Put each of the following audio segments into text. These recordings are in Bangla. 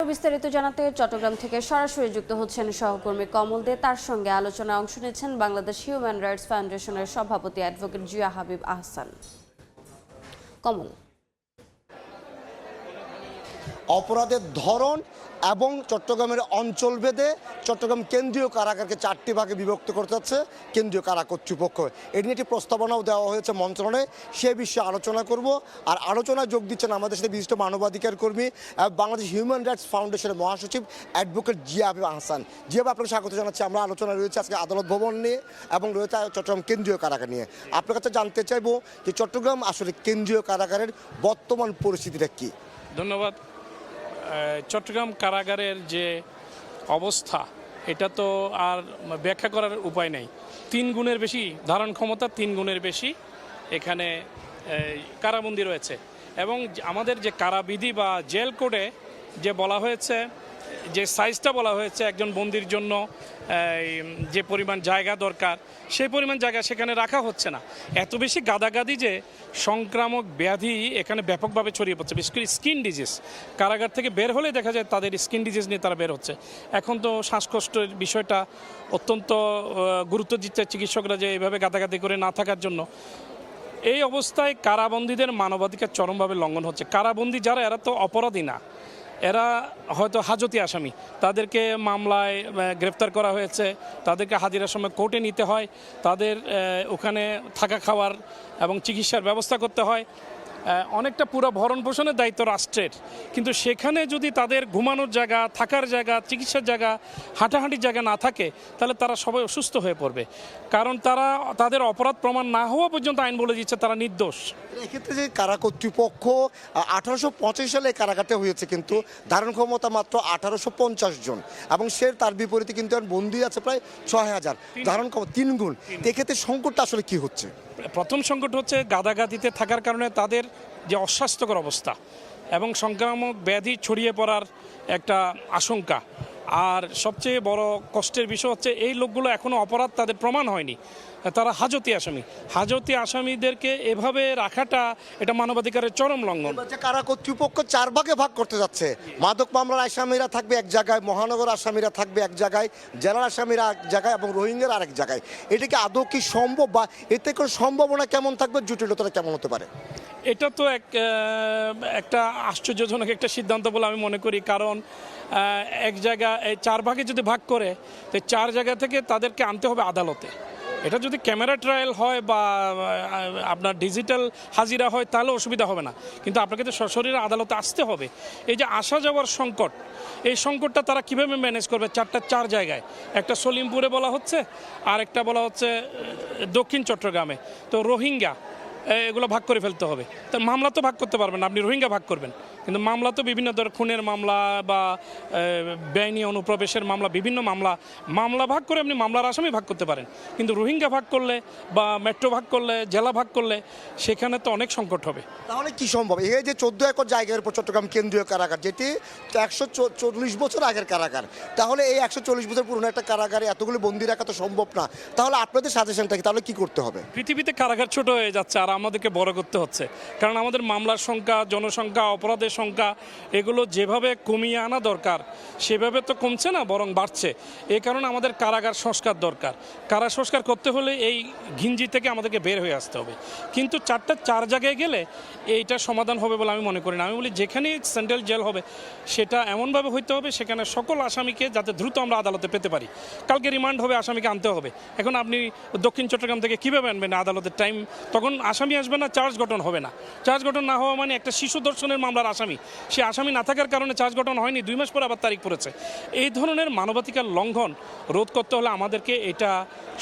বিস্তারিত জানাতে চট্টগ্রাম থেকে সরাসরি যুক্ত হচ্ছেন সহকর্মী কমল দে। তার সঙ্গে আলোচনায় অংশ নিচ্ছেন বাংলাদেশ হিউম্যান রাইটস ফাউন্ডেশনের সভাপতি অ্যাডভোকেট জিয়া হাবিব আহসান। কমল, অপরাধের ধরন এবং চট্টগ্রামের অঞ্চলভেদে চট্টগ্রাম কেন্দ্রীয় কারাগারকে 4টি ভাগে বিভক্ত করতে যাচ্ছে কেন্দ্রীয় কারা কর্তৃপক্ষ। এটি নিয়ে একটি প্রস্তাবনাও দেওয়া হয়েছে মন্ত্রণালয়ে, সে বিষয়ে আলোচনা করব। আর আলোচনায় যোগ দিচ্ছেন আমাদের সাথে বিশিষ্ট মানবাধিকার কর্মী বাংলাদেশ হিউম্যান রাইটস ফাউন্ডেশনের মহাসচিব অ্যাডভোকেট জিয়া হাবিব আহসান। জিয়া, আপনাকে স্বাগত জানাচ্ছি। আমরা আলোচনা রয়েছে আজকে আদালত ভবন নিয়ে এবং রয়েছে চট্টগ্রাম কেন্দ্রীয় কারাগার নিয়ে। আপনার কাছে জানতে চাইবো যে চট্টগ্রাম আসলে কেন্দ্রীয় কারাগারের বর্তমান পরিস্থিতিটা কী? ধন্যবাদ। চট্টগ্রাম কারাগারের যে অবস্থা, এটা তো আর ব্যাখ্যা করার উপায় নেই। 3 গুণের বেশি ধারণ ক্ষমতা, 3 গুণের বেশি এখানে কারাবন্দী রয়েছে। এবং আমাদের যে কারাবিধি বা জেল কোডে যে বলা হয়েছে, যে সাইজটা বলা হয়েছে একজন বন্দির জন্য যে পরিমাণ জায়গা দরকার, সেই পরিমাণ জায়গা সেখানে রাখা হচ্ছে না। এত বেশি গাদাগাদি যে সংক্রামক ব্যাধি এখানে ব্যাপকভাবে ছড়িয়ে পড়ছে, বিশেষ করে স্কিন ডিজিজ। কারাগার থেকে বের হলে দেখা যায় তাদের স্কিন ডিজিজ নিয়ে তারা বের হচ্ছে। এখন তো শ্বাসকষ্টের বিষয়টা অত্যন্ত গুরুত্ব দিচ্ছে চিকিৎসকরা, যে এইভাবে গাদাগাদি করে না থাকার জন্য। এই অবস্থায় কারাবন্দীদের মানবাধিকার চরমভাবে লঙ্ঘন হচ্ছে। কারাবন্দী যারা, এরা তো অপরাধী না, এরা হয়তো হাজতি আসামি। তাদেরকে মামলায় গ্রেফতার করা হয়েছে, তাদেরকে হাজিরার সময় কোর্টে নিতে হয়, তাদের ওখানে থাকা খাওয়ার এবং চিকিৎসার ব্যবস্থা করতে হয়। অনেকটা পুরো ভরণ পোষণের দায়িত্ব রাষ্ট্রের। কিন্তু সেখানে যদি তাদের ঘুমানোর জায়গা, থাকার জায়গা, চিকিৎসার জায়গা, হাঁটাহাঁটির জায়গা না থাকে, তাহলে তারা সবাই অসুস্থ হয়ে পড়বে। কারণ তাদের অপরাধ প্রমাণ না হওয়া পর্যন্ত আইন বলে দিচ্ছে তারা নির্দোষ। এক্ষেত্রে যে কারা কর্তৃপক্ষ 1885 সালে কারাগারটা হয়েছে, কিন্তু ধারণ ক্ষমতা মাত্র 1850 জন, এবং তার বিপরীতে কিন্তু বন্দী আছে প্রায় 6000, ধারণ ক্ষমতা 3 গুণ। এক্ষেত্রে সংকটটা আসলে কি হচ্ছে? প্রথম সংকট হচ্ছে গাদাগাদিতে থাকার কারণে তাদের যে অস্বাস্থ্যকর অবস্থা এবং সংক্রামক ব্যাধি ছড়িয়ে পড়ার একটা আশঙ্কা। আর সবচেয়ে বড় কষ্টের বিষয় হচ্ছে এই লোকগুলো এখনও অপরাধ তাদের প্রমাণ হয়নি, তারা হাজতি আসামি। হাজতি আসামিদেরকে এভাবে রাখাটা এটা মানবাধিকারের চরম লঙ্ঘন। কারা কর্তৃপক্ষ 4 ভাগে ভাগ করতে যাচ্ছে। মাদক মামলার আসামিরা থাকবে এক জায়গায়, মহানগর আসামিরা থাকবে এক জায়গায়, জেলার আসামিরা এক জায়গায় এবং রোহিঙ্গার আরেক জায়গায়। এটা কি আদৌ কি সম্ভব, বা এতে করে সম্ভাবনা কেমন থাকবে, জটিলতা কেমন হতে পারে? এটা তো একটা আশ্চর্যজনক একটা সিদ্ধান্ত বলে আমি মনে করি। কারণ এক জায়গা 4 ভাগে যদি ভাগ করে, তো 4 জায়গা থেকে তাদেরকে আনতে হবে আদালতে। এটা যদি ক্যামেরা ট্রায়াল হয় বা আপনার ডিজিটাল হাজিরা হয় তাহলে অসুবিধা হবে না, কিন্তু আপনাকে তো সশরীরে আদালতে আসতে হবে। এই যে আসা যাওয়ার সংকট, এই সংকটটা তারা কিভাবে ম্যানেজ করবে? 4 জায়গায়, একটা সলিমপুরে বলা হচ্ছে, আর একটা বলা হচ্ছে দক্ষিণ চট্টগ্রামে। তো রোহিঙ্গা এগুলো ভাগ করে ফেলতে হবে। তো মামলা তো ভাগ করতে পারবেন না, আপনি রোহিঙ্গা ভাগ করবেন, কিন্তু মামলা তো বিভিন্ন ধরনের খুনের মামলা বা বেআইনি অনুপ্রবেশের মামলা, বিভিন্ন মামলা ভাগ করে আপনি মামলার আসামি ভাগ করতে পারেন। কিন্তু রোহিঙ্গা ভাগ করলে বা মেট্রো ভাগ করলে, জেলা ভাগ করলে, সেখানে তো অনেক সংকট হবে। তাহলে কি সম্ভব? এই যে 14 একর জায়গার উপর চট্টগ্রাম কেন্দ্রীয় কারাগার, যেটি 140 বছর আগের কারাগার, তাহলে এই 140 বছর পুরনো একটা কারাগারে এতগুলো বন্দি রাখা তো সম্ভব না। তাহলে আপনাদের সাজেশনটা কি? তাহলে কি করতে হবে? পৃথিবীতে কারাগার ছোট হয়ে যাচ্ছে, আর আমাদেরকে বড় করতে হচ্ছে। কারণ আমাদের মামলার সংখ্যা, জনসংখ্যা, অপরাধের সংখ্যা, এগুলো যেভাবে কমিয়ে আনা দরকার সেভাবে তো কমছে না, বরং বাড়ছে। এই কারণে আমাদের কারাগার সংস্কার দরকার। কারা সংস্কার করতে হলে এই ঘিঞ্জি থেকে আমাদেরকে বের হয়ে আসতে হবে। কিন্তু 4 জায়গায় গেলে এইটা সমাধান হবে বলে আমি মনে করি না। আমি বলি যেখানেই সেন্ট্রাল জেল হবে সেটা এমনভাবে হইতে হবে সেখানে সকল আসামিকে যাতে দ্রুত আমরা আদালতে পেতে পারি। কালকে রিমান্ড হবে, আসামিকে আনতে হবে। এখন আপনি দক্ষিণ চট্টগ্রাম থেকে কীভাবে আনবেন আদালতের টাইম? তখন আসামি আসবে না, চার্জ গঠন হবে না। চার্জ গঠন না হওয়া মানে একটা শিশু ধর্ষণের মামলার আসামি, সে আসামি না থাকার কারণে চার্জ গঠন হয়নি, 2 মাস পরে আবার তারিখ পড়েছে। এই ধরনের মানবাধিকার লঙ্ঘন রোধ করতে হলে আমাদেরকে এটা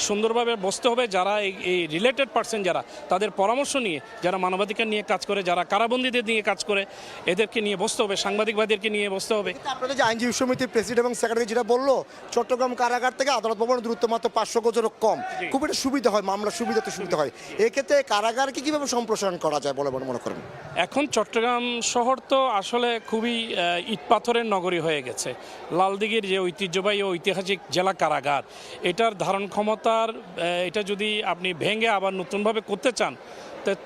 সুন্দরভাবে বসতে হবে। যারা এই রিলেটেড পার্সন, যারা তাদের পরামর্শ নিয়ে, যারা মানবাধিকার নিয়ে কাজ করে, যারা কারাবন্দীদের নিয়ে কাজ করে, এদেরকে নিয়ে বসতে হবে, সাংবাদিকবাদীদেরকে নিয়ে বসতে হবে। আপনাদের যে আইনজীবী সমিতির প্রেসিডেন্ট এবং সেক্রেটারি যেটা বললো, চট্টগ্রাম কারাগার থেকে আদালত ভবনের দূরত্ব মাত্র 500 গজেরও কম, খুব একটা সুবিধা হয়, মামলার সুবিধা হয়। এক্ষেত্রে কারাগারকে কিভাবে সম্প্রসারণ করা যায় বলে মনে করেন? এখন চট্টগ্রাম শহর তো আসলে খুবই ইট পাথরের নগরী হয়ে গেছে। লালদিঘির যে ঐতিহ্যবাহী ও ঐতিহাসিক জেলা কারাগার, এটার ধারণ ক্ষমতার এটা যদি আপনি ভেঙে আবার নতুনভাবে করতে চান,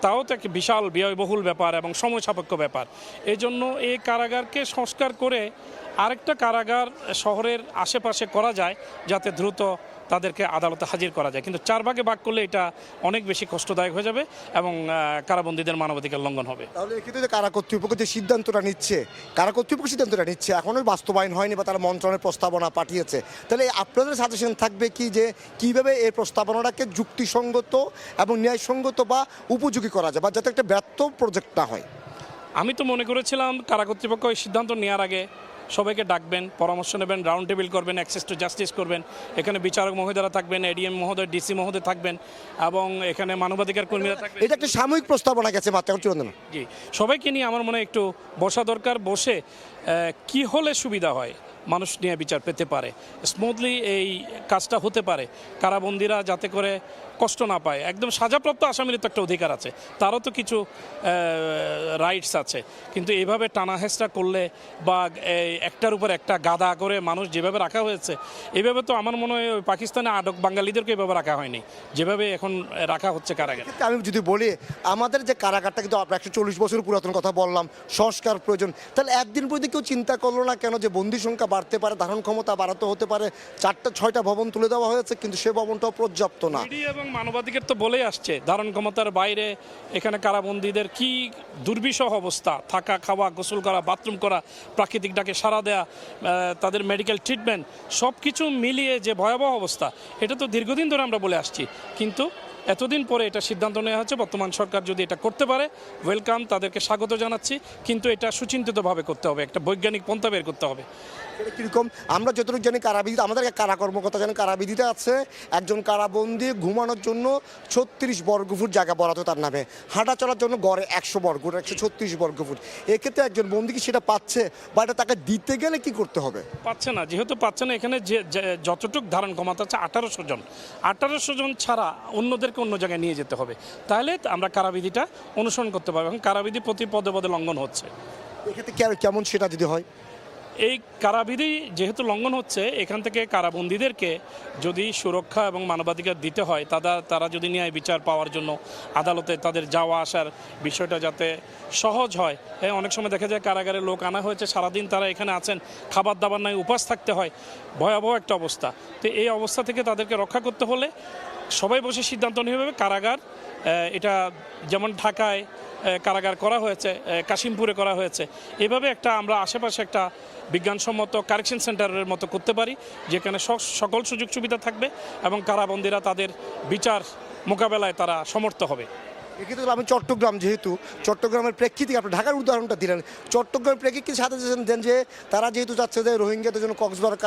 তাও তো একটা বিশাল ব্যয়বহুল ব্যাপার এবং সময় সাপেক্ষ ব্যাপার। এই জন্য এই কারাগারকে সংস্কার করে আরেকটা কারাগার শহরের আশেপাশে করা যায় যাতে দ্রুত তাদেরকে আদালতে হাজির করা যায়, কিন্তু 4 ভাগে ভাগ করলে এটা অনেক বেশি কষ্টদায়ক হয়ে যাবে এবং কারাবন্দীদের মানবাধিকার লঙ্ঘন হবে। তাহলে এক্ষেত্রে যে কারা কর্তৃপক্ষ যে সিদ্ধান্তটা নিচ্ছে, কারা কর্তৃপক্ষ সিদ্ধান্তটা নিচ্ছে এখনো বাস্তবায়ন হয়নি বা তারা মন্ত্রণালয়ের প্রস্তাবনা পাঠিয়েছে, তাহলে আপনাদের সাজেশন থাকবে কি যে কিভাবে এই প্রস্তাবনাটাকে যুক্তিসঙ্গত এবং ন্যায়সঙ্গত বা উপযোগী করা যায়, বা যাতে একটা ব্যর্থ প্রজেক্ট না হয়? আমি তো মনে করেছিলাম কারা কর্তৃপক্ষ এই সিদ্ধান্ত নেওয়ার আগে সবাইকে ডাকবেন, পরামর্শ নেবেন, রাউন্ড টেবিল করবেন, অ্যাক্সেস টু জাস্টিস করবেন, এখানে বিচারক মহোদয়রা থাকবেন, এডিএম মহোদয়, ডিসি মহোদয় থাকবেন এবং এখানে মানবাধিকার কর্মীরা থাকবেন। এটা একটা সাময়িক প্রস্তাবনা গেছে মাত্র, এখন চূড়ান্ত না। জি, সবাইকে নিয়ে আমার মনে হয় একটু বসা দরকার, বসে কি হলে সুবিধা হয়, মানুষ নিয়ে বিচার পেতে পারে, স্মুথলি এই কাজটা হতে পারে, কারাবন্দীরা যাতে করে কষ্ট না পায়। একদম সাজাপ্রাপ্ত আসামির তো একটা অধিকার আছে, তারও তো কিছু রাইটস আছে, কিন্তু এইভাবে টানা হেঁচড়া করলে বা একটার উপর একটা গাদা করে মানুষ যেভাবে রাখা হয়েছে, এইভাবে তো আমার মনে হয় ওই পাকিস্তানে আটক বাঙালিদেরকে এভাবে রাখা হয়নি যেভাবে এখন রাখা হচ্ছে কারাগারে। আমি যদি বলি আমাদের যে কারাগারটা কিন্তু আপনার 140 বছর পুরাতন কথা বললাম, সংস্কার প্রয়োজন, তাহলে একদিন পর্যন্ত কেউ চিন্তা করলো না কেন যে বন্দি সংখ্যা বাড়তে পারে, ধারণ ক্ষমতা বাড়াতে হতে পারে, 4-6টা ভবন তুলে দেওয়া হয়েছে, কিন্তু সে ভবনটাও পর্যাপ্ত না। এবং মানবাধিকার তো বলেই আসছে ধারণ ক্ষমতার বাইরে এখানে কারাবন্দীদের কি দুর্বিষহ অবস্থা, থাকা, খাওয়া, গোসল করা, বাথরুম করা, প্রাকৃতিক ডাকে সাড়া দেয়া, তাদের মেডিকেল ট্রিটমেন্ট সব কিছু মিলিয়ে যে ভয়াবহ অবস্থা, এটা তো দীর্ঘদিন ধরে আমরা বলে আসছি, কিন্তু এতদিন পরে এটা সিদ্ধান্ত নেওয়া হচ্ছে। বর্তমান সরকার যদি এটা করতে পারে ওয়েলকাম, তাদেরকে স্বাগত জানাচ্ছি, কিন্তু এটা সুচিন্তিতভাবে করতে হবে, একটা বৈজ্ঞানিক পন্থা বের করতে হবে। কিরকম আমরা যতটুকু জানি কারাবিধি, আমাদের কারা কর্মকর্তা জানেন কারাবিধিতে আছে একজন কারাবন্দী ঘুমানোর জন্য 36 বর্গফুট জায়গা বরাদ্দ তার নামে, হাঁটা চলার জন্য গড়ে 100 বর্গফুট, 136 বর্গফুট। এক্ষেত্রে একজন বন্দী কি সেটা পাচ্ছে, বা এটা তাকে দিতে গেলে কি করতে হবে? পাচ্ছে না, যেহেতু পাচ্ছে না, এখানে যে যতটুক ধারণ ক্ষমতা আছে 1800 জন, 1800 জন ছাড়া অন্যদেরকে অন্য জায়গায় নিয়ে যেতে হবে, তাহলে আমরা কারাবিধিটা অনুসরণ করতে পারবো। এবং কারাবিধি প্রতি পদে পদে লঙ্ঘন হচ্ছে, এক্ষেত্রে কেমন সেটা যদি হয়? এই কারাবিধি যেহেতু লঙ্ঘন হচ্ছে, এখান থেকে কারাবন্দীদেরকে যদি সুরক্ষা এবং মানবাধিকার দিতে হয়, তারা যদি ন্যায় বিচার পাওয়ার জন্য আদালতে তাদের যাওয়া আসার বিষয়টা যাতে সহজ হয়। অনেক সময় দেখা যায় কারাগারে লোক আনা হয়েছে, সারাদিন তারা এখানে আছেন, খাবার দাবার নাই, উপাস থাকতে হয়, ভয়াবহ একটা অবস্থা। তো এই অবস্থা থেকে তাদেরকে রক্ষা করতে হলে সবাই বসে সিদ্ধান্ত নিতে হবে। কারাগার এটা যেমন ঢাকায় কারাগার করা হয়েছে, কাশিমপুরে করা হয়েছে, এভাবে একটা আমরা আশেপাশে একটা বিজ্ঞানসম্মত কারেকশন সেন্টারের মতো করতে পারি, যেখানে সকল সুযোগ সুবিধা থাকবে এবং কারাবন্দীরা তাদের বিচার মোকাবেলায় তারা সমর্থ হবে। এক্ষেত্রে আমি চট্টগ্রাম, যেহেতু চট্টগ্রামের প্রেক্ষিতে আপনি ঢাকার উদাহরণটা দিলেন, চট্টগ্রামের প্রেক্ষিতে সাথে দেন যে তারা যেহেতু চাচ্ছে যে রোহিঙ্গাদের জন্য কক্সবাজার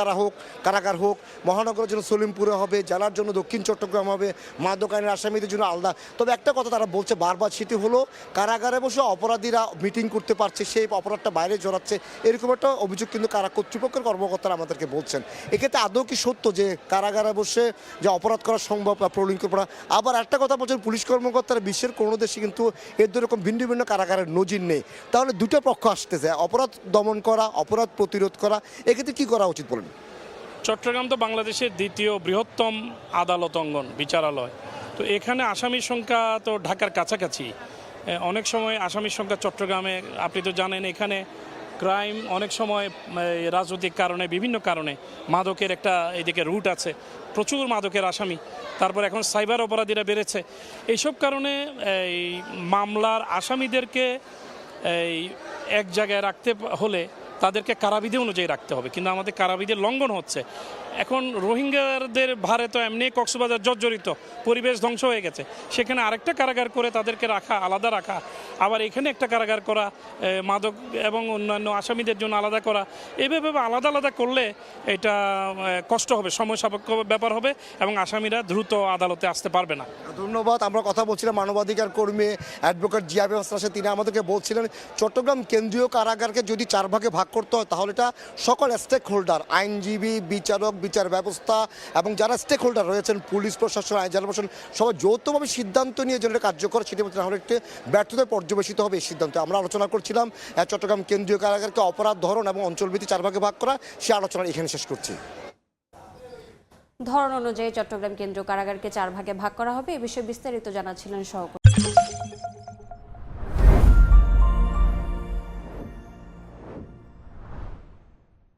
কারাগার হোক, মহানগরের জন্য সলিমপুরে হবে, জেলার জন্য দক্ষিণ চট্টগ্রাম হবে, মাদক আইনের আসামিদের জন্য আলাদা। তবে একটা কথা তারা বলছে বারবার, সেটি হলো কারাগারে বসে অপরাধীরা মিটিং করতে পারছে, সেই অপরাধটা বাইরে জড়াচ্ছে, এরকম একটা অভিযোগ কিন্তু কারা কর্তৃপক্ষের কর্মকর্তারা আমাদেরকে বলছেন। এক্ষেত্রে আদৌ কি সত্য যে কারাগারে বসে যে অপরাধ করা সম্ভব বা প্রলুঙ্ক করা? আবার একটা কথা বলছেন পুলিশ কর্মকর্তারা, বিশ্বের কোনো দেশে কিন্তু এরকম ভিন্ন ভিন্ন কারাগারের নজির নেই। তাহলে দুটো পক্ষ আসতেছে, অপরাধ দমন করা, অপরাধ প্রতিরোধ করা, এক্ষেত্রে কি করা উচিত বলেন? চট্টগ্রাম তো বাংলাদেশের দ্বিতীয় বৃহত্তম আদালত অঙ্গন, বিচারালয়। তো এখানে আসামির সংখ্যা তো ঢাকার কাছাকাছি, অনেক সময় আসামির সংখ্যা চট্টগ্রামে, আপনি তো জানেন এখানে ক্রাইম অনেক সময় রাজনৈতিক কারণে, বিভিন্ন কারণে মাদকের একটা এদিকে রুট আছে, প্রচুর মাদকের আসামি, তারপর এখন সাইবার অপরাধীরা বেড়েছে। এইসব কারণে এই মামলার আসামিদেরকে এই এক জায়গায় রাখতে হলে তাদেরকে কারাবিধি অনুযায়ী রাখতে হবে, কিন্তু আমাদের কারাবিধির লঙ্ঘন হচ্ছে। এখন রোহিঙ্গাদের ভারে তো এমনি কক্সবাজার জর্জরিত, পরিবেশ ধ্বংস হয়ে গেছে, সেখানে আরেকটা কারাগার করে তাদেরকে রাখা, আলাদা রাখা, আবার এখানে একটা কারাগার করা, মাদক এবং অন্যান্য আসামিদের জন্য আলাদা করা, এভাবে আলাদা আলাদা করলে এটা কষ্ট হবে, সময় সাপেক্ষ ব্যাপার হবে এবং আসামিরা দ্রুত আদালতে আসতে পারবে না। ধন্যবাদ। আমরা কথা বলছিলাম মানবাধিকার কর্মী অ্যাডভোকেট জিয়া ব্যবস্থা, তিনি আমাদেরকে বলছিলেন চট্টগ্রাম কেন্দ্রীয় কারাগারকে যদি 4 ভাগে ভাগ করতে হয়, তাহলে এটা সকল স্টেক হোল্ডার, আইনজীবী, বিচারক, বিচার ব্যবস্থা এবং যারা স্টেক হোল্ডার রয়েছেন, পুলিশ প্রশাসন, আইন প্রশাসন, সবাই যৌথভাবে সিদ্ধান্ত নিয়ে যেন কার্যকর, সেটি তাহলে একটি ব্যর্থতায় পর্যবেসিত হবে এই সিদ্ধান্ত। আমরা আলোচনা করছিলাম চট্টগ্রাম কেন্দ্রীয় কারাগারকে অপরাধ ধরন এবং অঞ্চলভিত্তিক 4 ভাগে ভাগ করা, সে আলোচনা এখানে শেষ করছি। ধরন অনুযায়ী চট্টগ্রাম কেন্দ্রীয় কারাগারকে 4 ভাগে ভাগ করা হবে, এ বিষয়ে বিস্তারিত জানাচ্ছিলেন সহকর্মী।